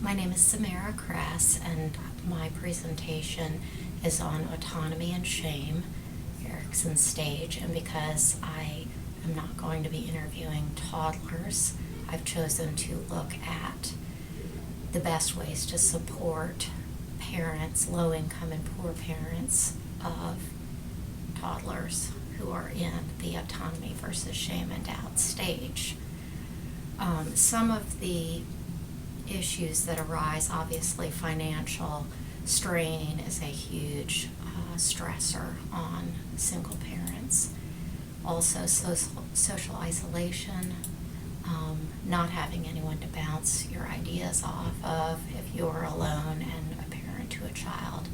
My name is Samara Kress, and my presentation is on autonomy and shame, Erickson's stage. And because I am not going to be interviewing toddlers, I've chosen to look at the best ways to support parents, low-income and poor parents of toddlers who are in the autonomy versus shame and doubt stage. Some of the issues that arise, obviously financial strain is a huge stressor on single parents. Also social isolation, not having anyone to bounce your ideas off of if you're alone and a parent to a child.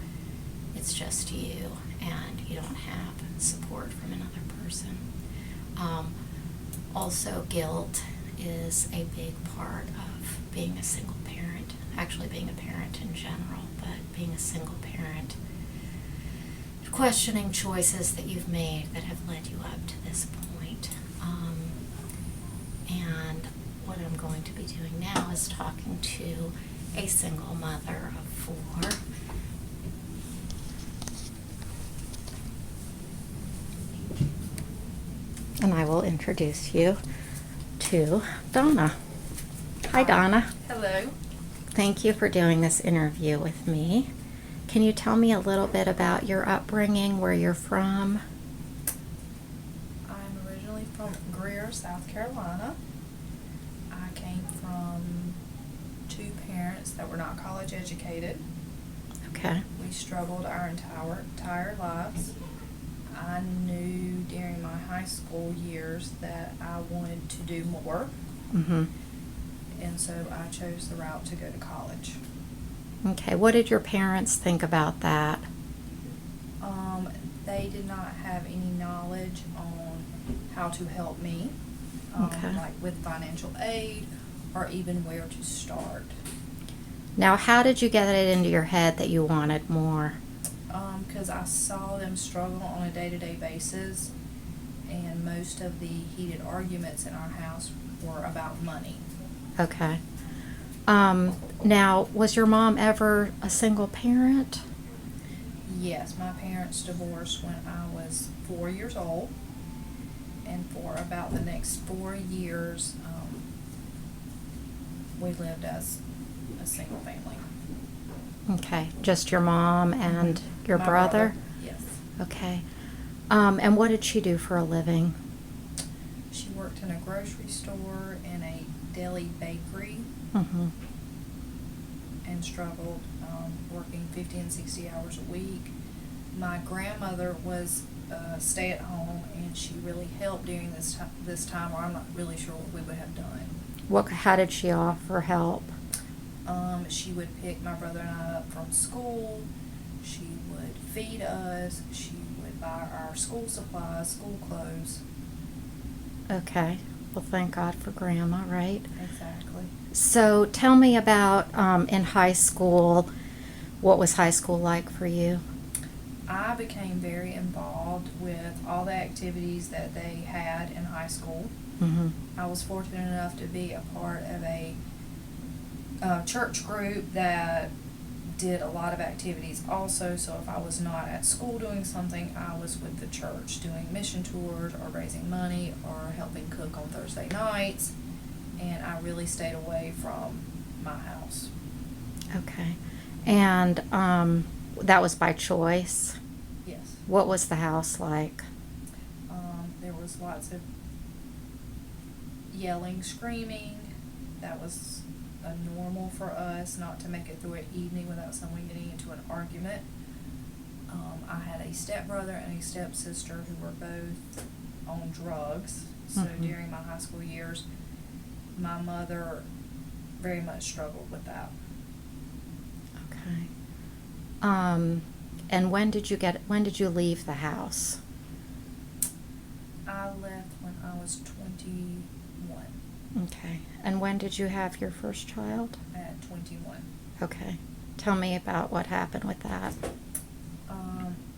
It's just you and you don't have support from another person. Also guilt is a big part of being a single parent, actually being a parent in general, but being a single parent, questioning choices that you've made that have led you up to this point. And what I'm going to be doing now is talking to a single mother of 4. And I will introduce you to Donna. Hi, Donna. Hello. Thank you for doing this interview with me. Can you tell me a little bit about your upbringing, where you're from? I'm originally from Greer, South Carolina. I came from 2 parents that were not college educated. Okay. We struggled our entire lives. I knew during my high school years that I wanted to do more. Mm-hmm. And so I chose the route to go to college. Okay. What did your parents think about that? They did not have any knowledge on how to help me, Okay. like with financial aid or even where to start. Now, how did you get it into your head that you wanted more? Because I saw them struggle on a day-to-day basis, and most of the heated arguments in our house were about money. Okay. Now, was your mom ever a single parent? Yes, my parents divorced when I was 4 years old, and for about the next 4 years, we lived as a single family. Okay. Just your mom and your My brother? Yes. Okay. And what did she do for a living? She worked in a grocery store and a deli bakery, Mm-hmm. and struggled working 50 and 60 hours a week. My grandmother was stay-at-home, and she really helped during this time where I'm not really sure what we would have done. How did she offer help? She would pick my brother and I up from school. She would feed us. She would buy our school supplies, school clothes. Okay. Well, thank God for Grandma, right? Exactly. So tell me about in high school, what was high school like for you? I became very involved with all the activities that they had in high school. Mm-hmm. I was fortunate enough to be a part of a church group that did a lot of activities also. So if I was not at school doing something, I was with the church doing mission tours or raising money or helping cook on Thursday nights. And I really stayed away from my house. Okay. And that was by choice? Yes. What was the house like? There was lots of yelling, screaming. That was normal for us, not to make it through an evening without someone getting into an argument. I had a stepbrother and a stepsister who were both on drugs. So Mhm. during my high school years, my mother very much struggled with that. Okay. And when did you leave the house? I left when I was 21. Okay. And when did you have your first child? At 21. Okay. Tell me about what happened with that.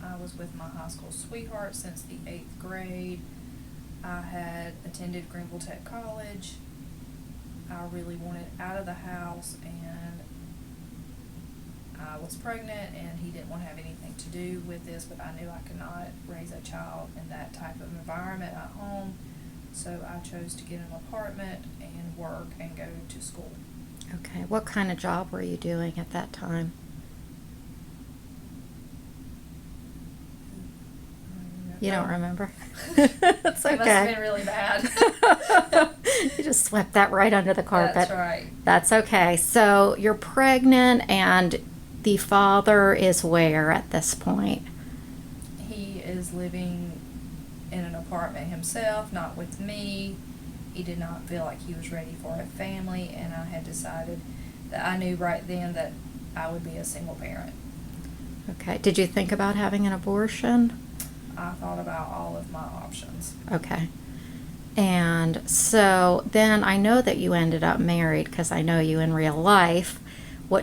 I was with my high school sweetheart since the 8th grade. I had attended Greenville Tech College. I really wanted out of the house, and I was pregnant and he didn't want to have anything to do with this, but I knew I could not raise a child in that type of environment at home. So I chose to get an apartment and work and go to school. Okay. What kind of job were you doing at that time? You don't remember? It's okay. It must have been really bad. You just swept that right under the carpet. That's right. That's okay. So you're pregnant, and the father is where at this point? He is living in an apartment himself, not with me. He did not feel like he was ready for a family, and I had decided that I knew right then that I would be a single parent. Okay. Did you think about having an abortion? I thought about all of my options. Okay. And so then I know that you ended up married because I know you in real life.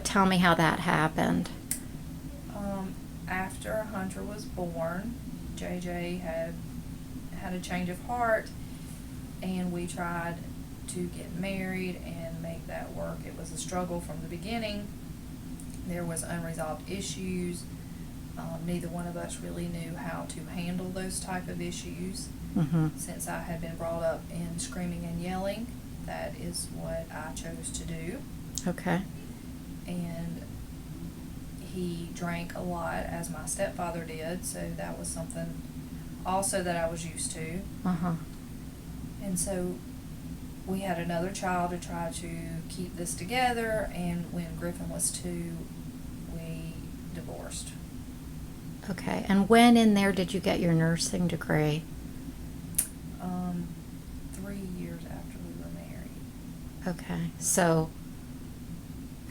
Tell me how that happened. After Hunter was born, JJ had a change of heart, and we tried to get married and make that work. It was a struggle from the beginning. There was unresolved issues. Neither one of us really knew how to handle those type of issues. Mm-hmm. Since I had been brought up in screaming and yelling, that is what I chose to do. Okay. And he drank a lot, as my stepfather did, so that was something also that I was used to. Uh-huh. And so we had another child to try to keep this together, and when Griffin was 2, we divorced. Okay. And when in there did you get your nursing degree? 3 years after we were married. Okay. So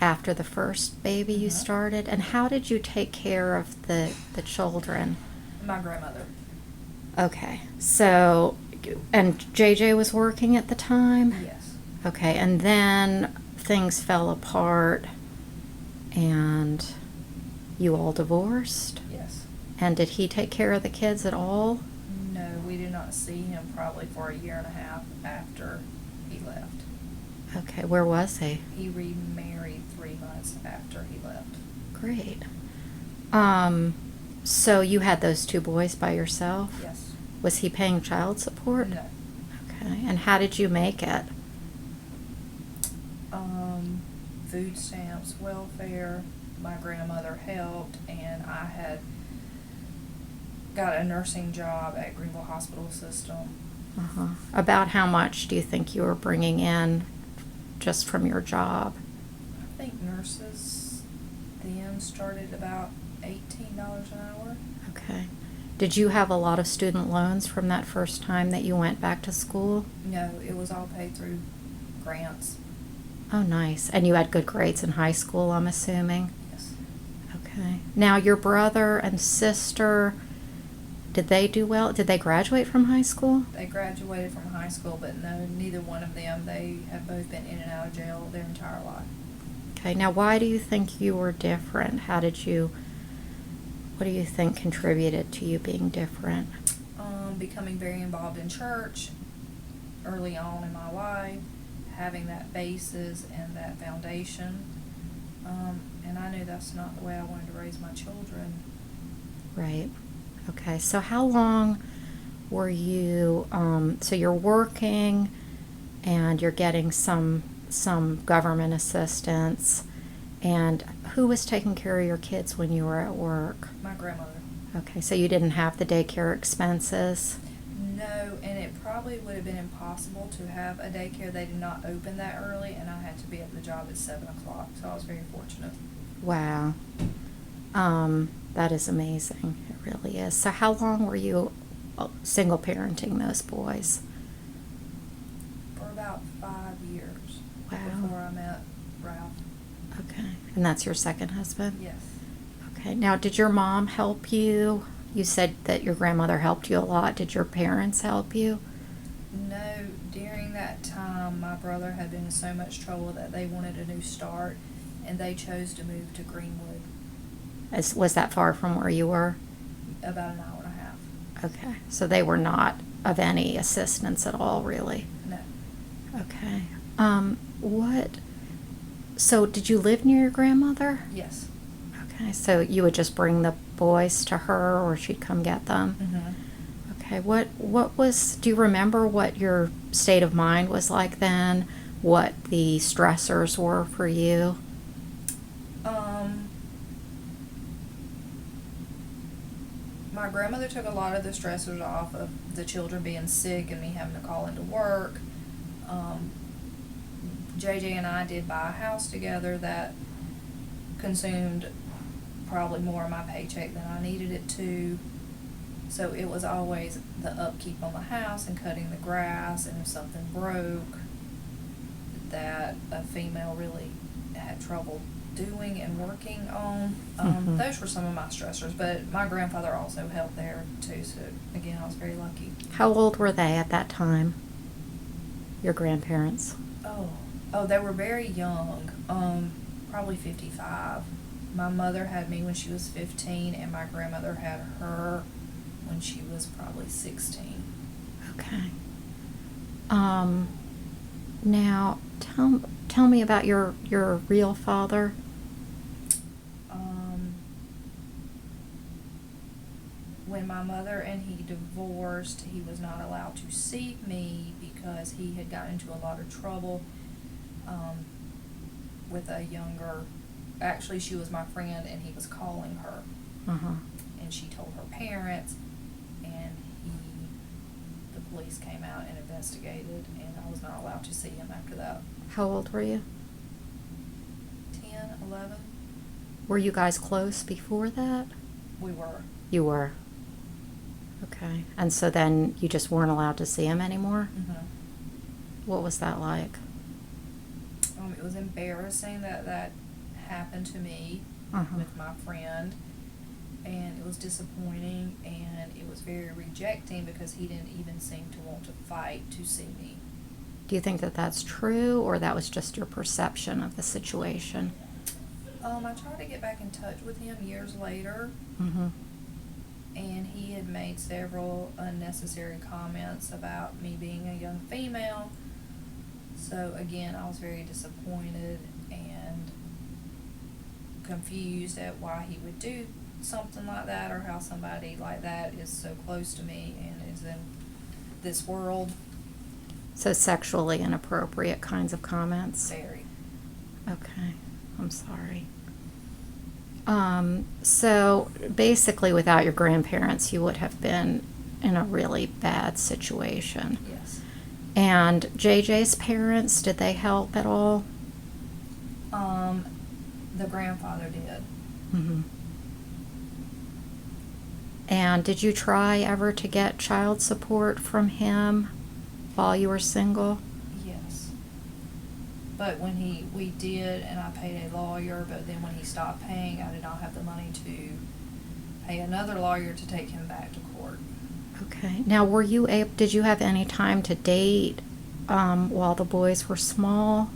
after the first baby you Uh-huh. started, and how did you take care of the children? My grandmother. Okay. So, and JJ was working at the time? Yes. Okay. And then things fell apart and you all divorced? Yes. And did he take care of the kids at all? No, we did not see him probably for a year and a half after he left. Okay. Where was he? He remarried 3 months after he left. Great. So you had those 2 boys by yourself? Yes. Was he paying child support? No. Okay. And how did you make it? Food stamps, welfare. My grandmother helped, and I had got a nursing job at Greenville Hospital System. Uh-huh. About how much do you think you were bringing in just from your job? I think nurses then started about $18 an hour. Okay. Did you have a lot of student loans from that first time that you went back to school? No, it was all paid through grants. Oh, nice. And you had good grades in high school, I'm assuming? Yes. Okay. Now, your brother and sister, did they do well? Did they graduate from high school? They graduated from high school, but no, neither one of them. They have both been in and out of jail their entire life. Okay. Now, why do you think you were different? What do you think contributed to you being different? Becoming very involved in church early on in my life, having that basis and that foundation. And I knew that's not the way I wanted to raise my children. Right. Okay. So how long were you, so you're working and you're getting some government assistance, and who was taking care of your kids when you were at work? My grandmother. Okay. So you didn't have the daycare expenses? No, and it probably would have been impossible to have a daycare. They did not open that early, and I had to be at the job at 7 o'clock, so I was very fortunate. Wow. That is amazing. It really is. So how long were you single parenting those boys? For about 5 years. Wow. Before I met Ralph. Okay. And that's your second husband? Yes. Okay. Now, did your mom help you? You said that your grandmother helped you a lot. Did your parents help you? No, during that time, my brother had been in so much trouble that they wanted a new start, and they chose to move to Greenwood. Was that far from where you were? About an hour and a half. Okay. So they were not of any assistance at all, really? No. Okay. So did you live near your grandmother? Yes. Okay, so you would just bring the boys to her, or she'd come get them? Mm-hmm. Okay, do you remember what your state of mind was like then? What the stressors were for you? My grandmother took a lot of the stressors off of the children being sick and me having to call into work. JJ and I did buy a house together that consumed probably more of my paycheck than I needed it to. So it was always the upkeep on the house and cutting the grass, and if something broke that a female really had trouble doing and working on. Those were some of my stressors, but my grandfather also helped there too, so again, I was very lucky. How old were they at that time, your grandparents? Oh, they were very young, probably 55. My mother had me when she was 15, and my grandmother had her when she was probably 16. Okay. Now, tell me about your real father. When my mother and he divorced, he was not allowed to see me because he had gotten into a lot of trouble with a younger, actually she was my friend and he was calling her. Uh-huh. And she told her parents, and the police came out and investigated, and I was not allowed to see him after that. How old were you? 10, 11. Were you guys close before that? We were. You were. Okay. And so then you just weren't allowed to see him anymore? Mm-hmm. What was that like? It was embarrassing that happened to me with my friend, and it was disappointing, and it was very rejecting because he didn't even seem to want to fight to see me. Do you think that that's true, or that was just your perception of the situation? I tried to get back in touch with him years later, and he had made several unnecessary comments about me being a young female. So again, I was very disappointed and confused at why he would do something like that, or how somebody like that is so close to me and is in this world. So sexually inappropriate kinds of comments? Very. Okay, I'm sorry. So basically without your grandparents, you would have been in a really bad situation. Yes. And JJ's parents, did they help at all? The grandfather did. Mm-hmm. And did you try ever to get child support from him while you were single? Yes. But when we did, and I paid a lawyer, but then when he stopped paying, I did not have the money to pay another lawyer to take him back to court. Okay. Now, did you have any time to date while the boys were small?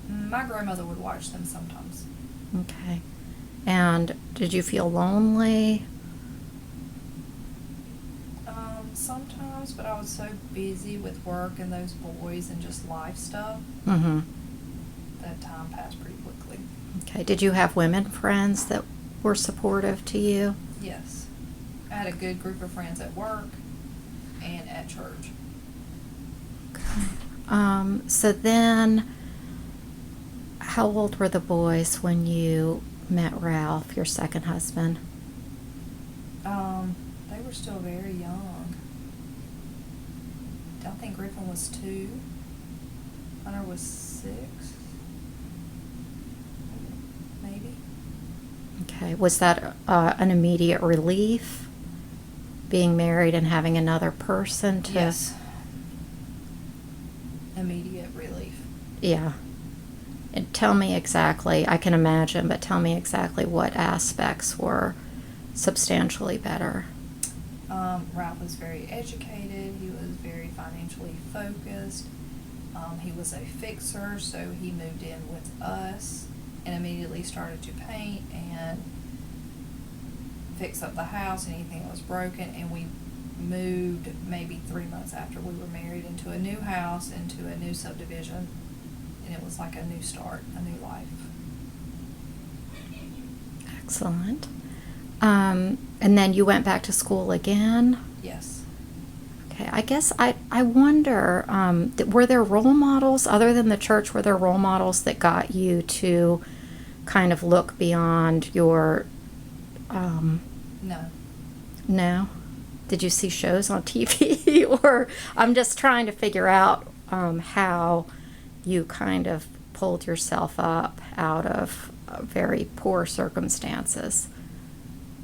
My grandmother would watch them sometimes. Okay. And did you feel lonely? Sometimes, but I was so busy with work and those boys and just life stuff Mm-hmm. that time passed pretty quickly. Okay. Did you have women friends that were supportive to you? Yes. I had a good group of friends at work and at church. Okay. So then, how old were the boys when you met Ralph, your second husband? They were still very young. I think Griffin was 2. Hunter was 6. Maybe. Okay. Was that an immediate relief, being married and having another person to... Yes. Immediate relief. Yeah. And tell me exactly, I can imagine, but tell me exactly what aspects were substantially better. Ralph was very educated. He was very financially focused. He was a fixer, so he moved in with us and immediately started to paint and fix up the house, anything that was broken, and we moved maybe 3 months after we were married into a new house, into a new subdivision, and it was like a new start, a new life. Excellent. And then you went back to school again? Yes. Okay, I guess I wonder, were there role models other than the church? Were there role models that got you to kind of look beyond your, No. no? Did you see shows on TV? Or I'm just trying to figure out how you kind of pulled yourself up out of very poor circumstances.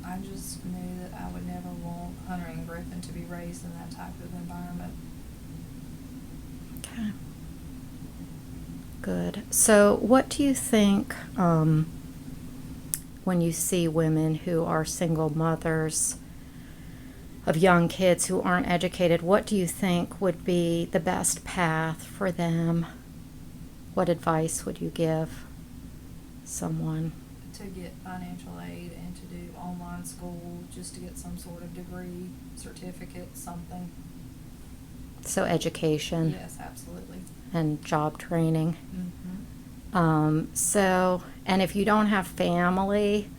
I just knew that I would never want Hunter and Griffin to be raised in that type of environment. Okay. Good. So, what do you think when you see women who are single mothers of young kids who aren't educated? What do you think would be the best path for them? What advice would you give someone? To get financial aid and to do online school, just to get some sort of degree, certificate, something. So, education. Yes, absolutely. And job training. Mm-hmm. So, and if you don't have family,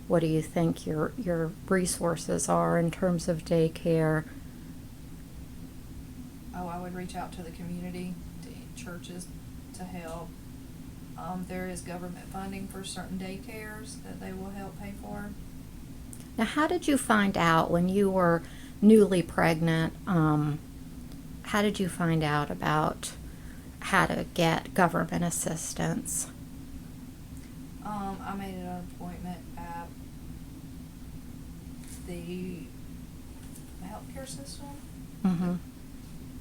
what do you think your resources are in terms of daycare? Oh, I would reach out to the community, to churches to help. There is government funding for certain daycares that they will help pay for. Now, how did you find out when you were newly pregnant? How did you find out about how to get government assistance? I made an appointment at the healthcare system, Mm-hmm.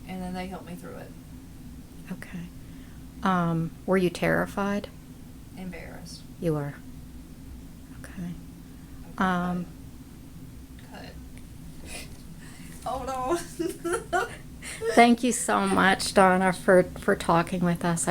and then they helped me through it. Okay. Were you terrified? Embarrassed. You were. Okay. Cut. Hold on. Thank you so much, Donna, for talking with us.